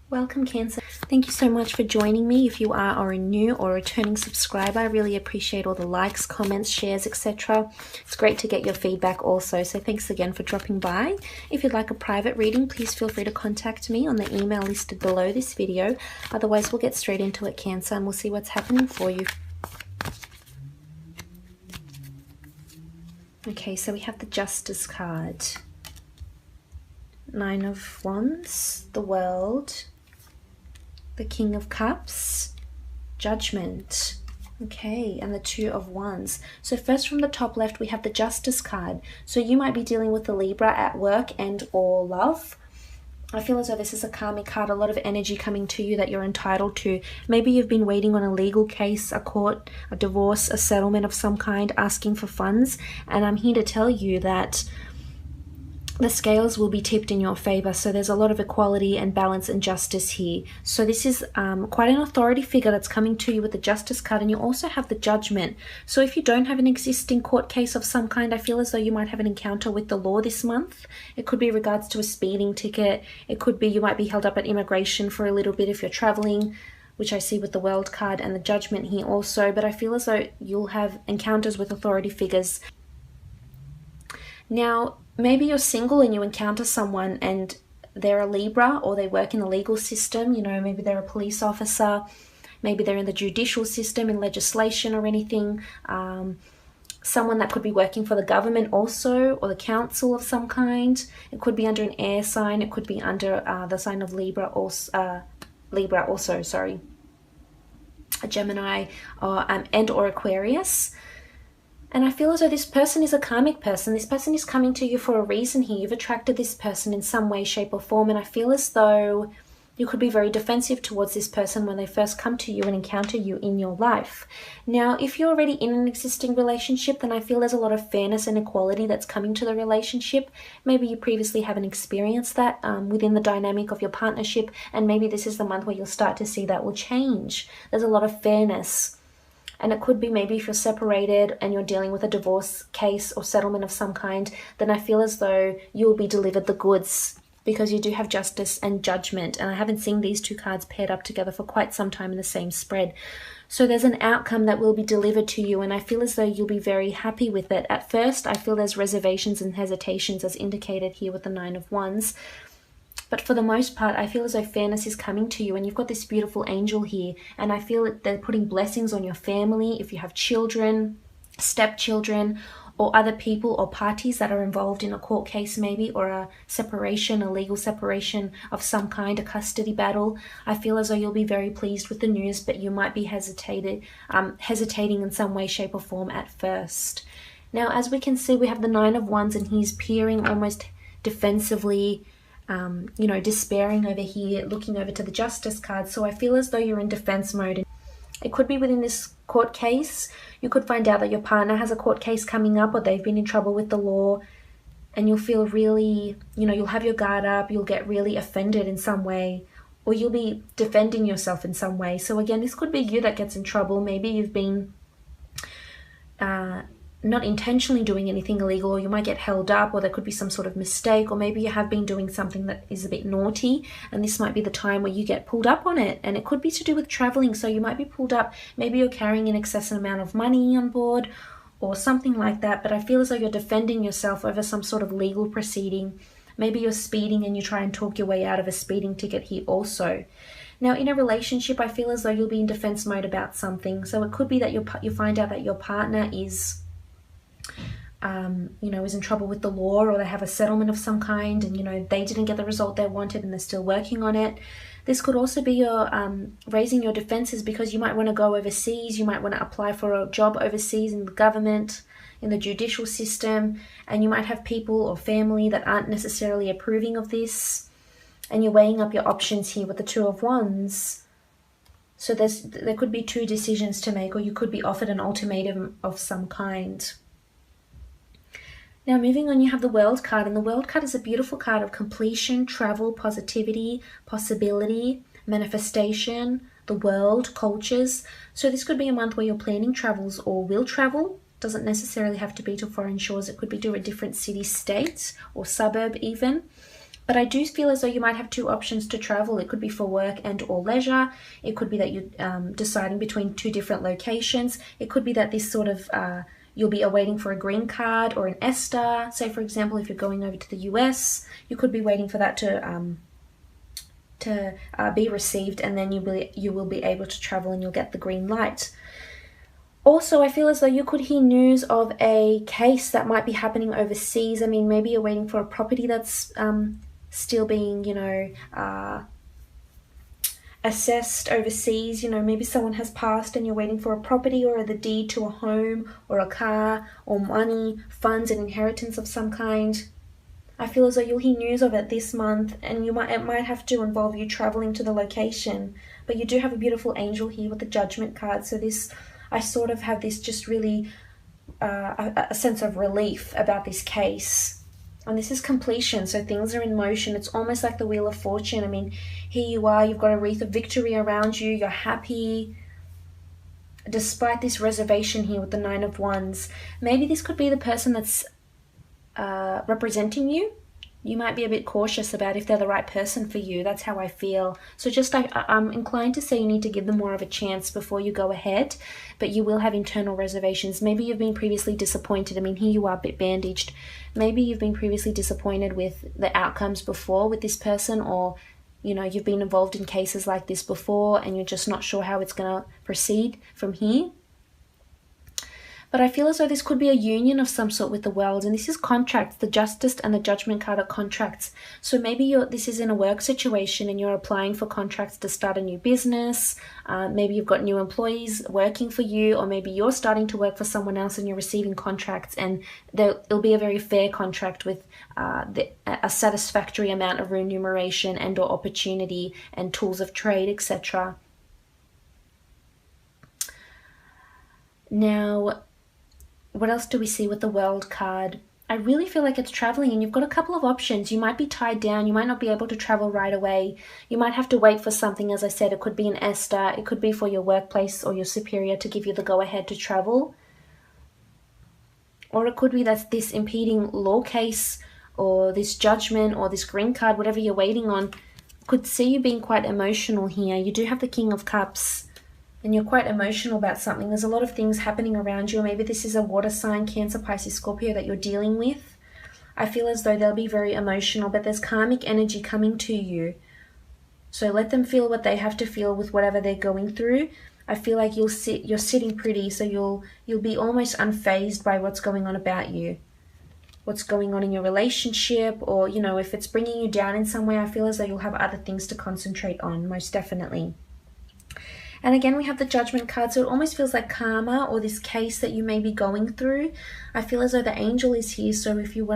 Welcome, Cancer. Thank you so much for joining me. If you are a new or returning subscriber, I really appreciate all the likes, comments, shares, etc. It's great to get your feedback also, so thanks again for dropping by. If you'd like a private reading, please feel free to contact me on the email listed below this video. Otherwise, we'll get straight into it, Cancer, and we'll see what's happening for you. Okay, so we have the Justice card. Nine of Wands, the World, the King of Cups, Judgment, okay, and the Two of Wands. So first from the top left, we have the Justice card. So you might be dealing with the Libra at work and or love. I feel as though this is a karmic card, a lot of energy coming to you that you're entitled to. Maybe you've been waiting on a legal case, a court, a divorce, a settlement of some kind, asking for funds. And I'm here to tell you that the scales will be tipped in your favor. So there's a lot of equality and balance and justice here. So this is quite an authority figure that's coming to you with the Justice card, and you also have the Judgment. So if you don't have an existing court case of some kind, I feel as though you might have an encounter with the law this month. It could be regards to a speeding ticket. It could be you might be held up at immigration for a little bit if you're traveling, which I see with the World card and the Judgment here also. But I feel as though you'll have encounters with authority figures. Now, maybe you're single and you encounter someone and they're a Libra, or they work in the legal system. You know, maybe they're a police officer, maybe they're in the judicial system, in legislation or anything. Someone that could be working for the government also, or the council of some kind. It could be under an air sign. It could be under the sign of Libra also, sorry. A Gemini and or Aquarius. And I feel as though this person is a karmic person. This person is coming to you for a reason here. You've attracted this person in some way, shape or form. And I feel as though you could be very defensive towards this person when they first come to you and encounter you in your life. Now, if you're already in an existing relationship, then I feel there's a lot of fairness and equality that's coming to the relationship. Maybe you previously haven't experienced that within the dynamic of your partnership. And maybe this is the month where you'll start to see that will change. There's a lot of fairness. And it could be maybe if you're separated and you're dealing with a divorce case or settlement of some kind, then I feel as though you'll be delivered the goods, because you do have Justice and Judgment. And I haven't seen these two cards paired up together for quite some time in the same spread. So there's an outcome that will be delivered to you, and I feel as though you'll be very happy with it. At first, I feel there's reservations and hesitations as indicated here with the Nine of Wands. But for the most part, I feel as though fairness is coming to you, and you've got this beautiful angel here. And I feel that they're putting blessings on your family. If you have children, stepchildren, or other people or parties that are involved in a court case maybe, or a separation, a legal separation of some kind, a custody battle, I feel as though you'll be very pleased with the news, but you might be hesitating in some way, shape or form at first. Now, as we can see, we have the Nine of Wands, and he's peering almost defensively, you know, despairing over here, looking over to the Justice card. So I feel as though you're in defense mode. It could be within this court case. You could find out that your partner has a court case coming up, or they've been in trouble with the law, and you'll feel really, you know, you'll have your guard up, you'll get really offended in some way, or you'll be defending yourself in some way. So again, this could be you that gets in trouble. Maybe you've been not intentionally doing anything illegal, or you might get held up, or there could be some sort of mistake, or maybe you have been doing something that is a bit naughty, and this might be the time where you get pulled up on it. And it could be to do with traveling, so you might be pulled up. Maybe you're carrying an excessive amount of money on board or something like that, but I feel as though you're defending yourself over some sort of legal proceeding. Maybe you're speeding and you try and talk your way out of a speeding ticket here also. Now, in a relationship, I feel as though you'll be in defense mode about something. So it could be that you find out that your partner is you know, is in trouble with the law, or they have a settlement of some kind, and, you know, they didn't get the result they wanted and they're still working on it. This could also be your raising your defenses, because you might want to go overseas. You might want to apply for a job overseas in the government, in the judicial system, and you might have people or family that aren't necessarily approving of this, and you're weighing up your options here with the Two of Wands. So there could be two decisions to make, or you could be offered an ultimatum of some kind. Now, moving on, you have the World card, and the World card is a beautiful card of completion, travel, positivity, possibility, manifestation, the world, cultures. So this could be a month where you're planning travels or will travel. Doesn't necessarily have to be to foreign shores. It could be to a different city, state, or suburb even. But I do feel as though you might have two options to travel. It could be for work and or leisure. It could be that you're deciding between two different locations. It could be that this sort of, you'll be awaiting for a green card or an ESTA. Say, for example, if you're going over to the US, you could be waiting for that to be received, and then you will be able to travel and you'll get the green light. Also, I feel as though you could hear news of a case that might be happening overseas. I mean, maybe you're waiting for a property that's still being, assessed overseas. Maybe someone has passed and you're waiting for a property or the deed to a home or a car or money, funds, and inheritance of some kind. I feel as though you'll hear news of it this month, and it might have to involve you traveling to the location. But you do have a beautiful angel here with the Judgment card. So I sort of have this just really a sense of relief about this case. And this is completion, so things are in motion. It's almost like the Wheel of Fortune. I mean, here you are, you've got a wreath of victory around you, you're happy, despite this reservation here with the Nine of Wands. Maybe this could be the person that's representing you. You might be a bit cautious about if they're the right person for you. That's how I feel. So I'm inclined to say you need to give them more of a chance before you go ahead, but you will have internal reservations. Maybe you've been previously disappointed. I mean, here you are a bit bandaged. Maybe you've been previously disappointed with the outcomes before with this person, or you've been involved in cases like this before and you're just not sure how it's going to proceed from here. But I feel as though this could be a union of some sort with the World, and this is contracts. The Justice and the Judgment card are contracts. So maybe this is in a work situation and you're applying for contracts to start a new business. Maybe you've got new employees working for you, or maybe you're starting to work for someone else and you're receiving contracts, and it'll be a very fair contract with a satisfactory amount of remuneration and or opportunity and tools of trade, etc. Now, what else do we see with the World card? I really feel like it's traveling, and you've got a couple of options. You might be tied down. You might not be able to travel right away. You might have to wait for something. As I said, it could be an ESTA. It could be for your workplace or your superior to give you the go-ahead to travel. Or it could be that this impeding law case or this judgment or this green card, whatever you're waiting on, could see you being quite emotional here. You do have the King of Cups, and you're quite emotional about something. There's a lot of things happening around you. Or maybe this is a water sign, Cancer, Pisces, Scorpio, that you're dealing with. I feel as though they'll be very emotional, but there's karmic energy coming to you. So let them feel what they have to feel with whatever they're going through. I feel like you're sitting pretty, so you'll be almost unfazed by what's going on about you. What's going on in your relationship, or, if it's bringing you down in some way, I feel as though you'll have other things to concentrate on, most definitely. And again, we have the Judgment card, so it almost feels like karma or this case that you may be going through. I feel as though the angel is here, so if you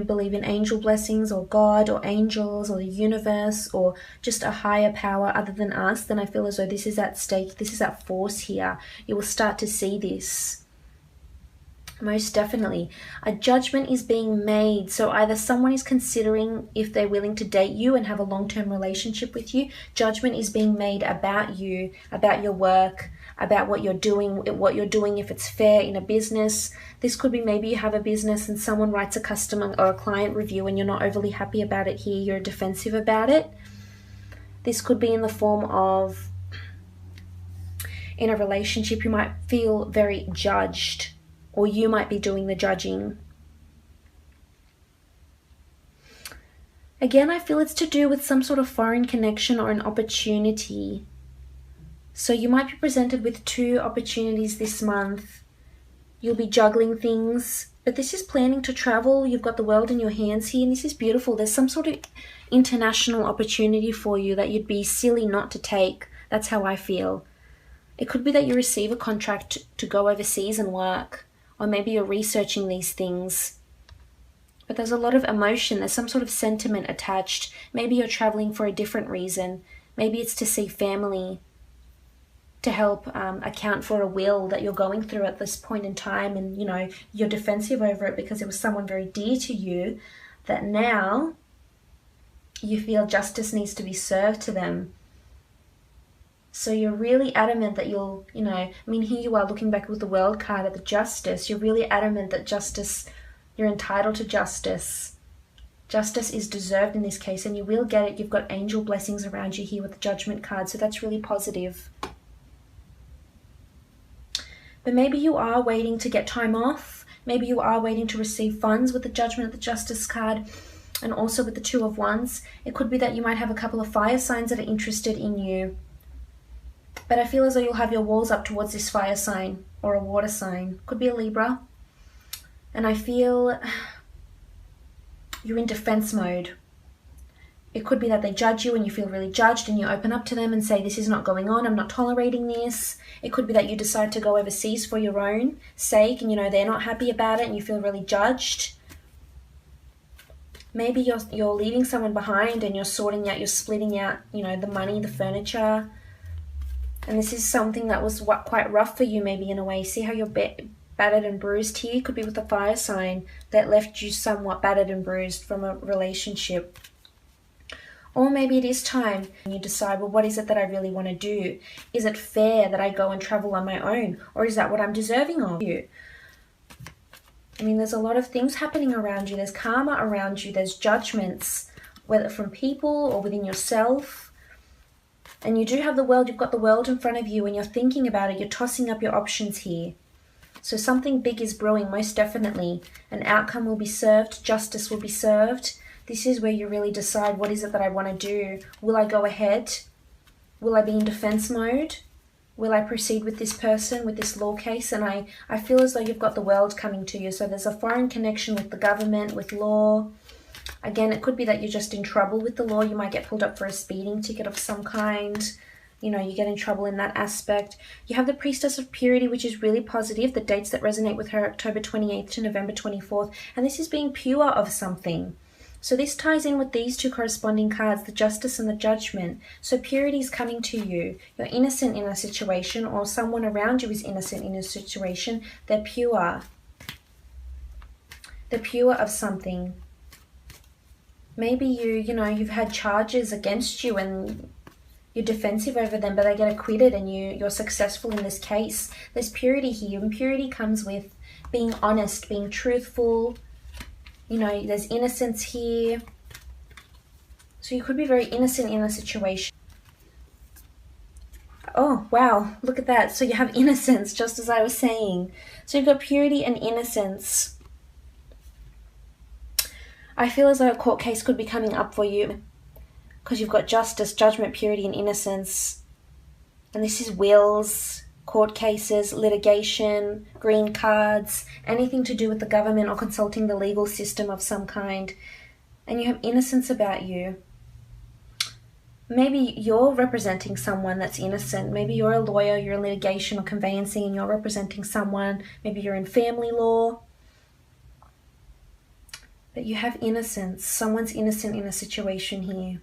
believe in angel blessings or God or angels or the universe or just a higher power other than us, then I feel as though this is at stake, this is at force here. You will start to see this. Most definitely. A judgment is being made. So either someone is considering if they're willing to date you and have a long-term relationship with you. Judgment is being made about you, about your work, about what you're doing if it's fair in a business. This could be maybe you have a business and someone writes a customer or a client review and you're not overly happy about it here. You're defensive about it. This could be in the form of, in a relationship, you might feel very judged, or you might be doing the judging. Again, I feel it's to do with some sort of foreign connection or an opportunity. So you might be presented with two opportunities this month. You'll be juggling things, but this is planning to travel. You've got the world in your hands here, and this is beautiful. There's some sort of international opportunity for you that you'd be silly not to take. That's how I feel. It could be that you receive a contract to go overseas and work. Or maybe you're researching these things. But there's a lot of emotion. There's some sort of sentiment attached. Maybe you're traveling for a different reason. Maybe it's to see family, to help account for a will that you're going through at this point in time. And, you're defensive over it because it was someone very dear to you that now you feel justice needs to be served to them. So you're really adamant that here you are looking back with the World card at the Justice. You're really adamant that you're entitled to justice. Justice is deserved in this case, and you will get it. You've got angel blessings around you here with the Judgment card, so that's really positive. But maybe you are waiting to get time off. Maybe you are waiting to receive funds with the Judgment, the Justice card, and also with the Two of Wands. It could be that you might have a couple of fire signs that are interested in you. But I feel as though you'll have your walls up towards this fire sign or a water sign. Could be a Libra. And I feel you're in defense mode. It could be that they judge you and you feel really judged and you open up to them and say, this is not going on, I'm not tolerating this. It could be that you decide to go overseas for your own sake and, you know, they're not happy about it and you feel really judged. Maybe you're leaving someone behind and you're sorting out, you're splitting out, you know, the money, the furniture. And this is something that was quite rough for you maybe in a way. See how you're battered and bruised here? Could be with the fire sign that left you somewhat battered and bruised from a relationship. Or maybe it is time and you decide, well, what is it that I really want to do? Is it fair that I go and travel on my own? Or is that what I'm deserving of you? I mean, there's a lot of things happening around you. There's karma around you. There's judgments, whether from people or within yourself. And you do have the world. You've got the world in front of you and you're thinking about it. You're tossing up your options here. So something big is brewing, most definitely. An outcome will be served. Justice will be served. This is where you really decide, what is it that I want to do? Will I go ahead? Will I be in defense mode? Will I proceed with this person, with this law case? And I feel as though you've got the world coming to you. So there's a foreign connection with the government, with law. Again, it could be that you're just in trouble with the law. You might get pulled up for a speeding ticket of some kind. You know, you get in trouble in that aspect. You have the Priestess of Purity, which is really positive. The dates that resonate with her, October 28th to November 24th. And this is being pure of something. So this ties in with these two corresponding cards, the Justice and the Judgment. So purity is coming to you. You're innocent in a situation, or someone around you is innocent in a situation. They're pure. They're pure of something. Maybe you've had charges against you and you're defensive over them, but they get acquitted and you're successful in this case. There's purity here, and purity comes with being honest, being truthful. You know, there's innocence here. So you could be very innocent in a situation. Oh, wow, look at that. So you have innocence, just as I was saying. So you've got purity and innocence. I feel as though a court case could be coming up for you because you've got justice, judgment, purity, and innocence. And this is wills, court cases, litigation, green cards, anything to do with the government or consulting the legal system of some kind. And you have innocence about you. Maybe you're representing someone that's innocent. Maybe you're a lawyer, you're in litigation or conveyancing and you're representing someone. Maybe you're in family law. But you have innocence. Someone's innocent in a situation here.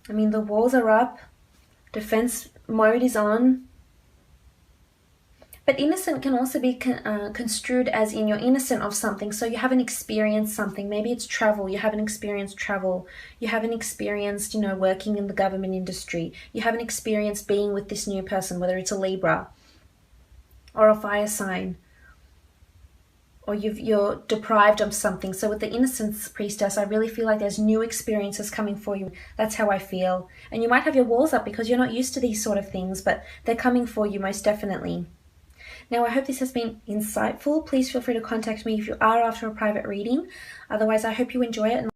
I mean, the walls are up. Defense mode is on. But innocent can also be construed as in you're innocent of something. So you haven't experienced something. Maybe it's travel. You haven't experienced travel. You haven't experienced, working in the government industry. You haven't experienced being with this new person, whether it's a Libra or a fire sign. Or you're deprived of something. So with the Innocence Priestess, I really feel like there's new experiences coming for you. That's how I feel. And you might have your walls up because you're not used to these sort of things, but they're coming for you most definitely. Now, I hope this has been insightful. Please feel free to contact me if you are after a private reading. Otherwise, I hope you enjoy it.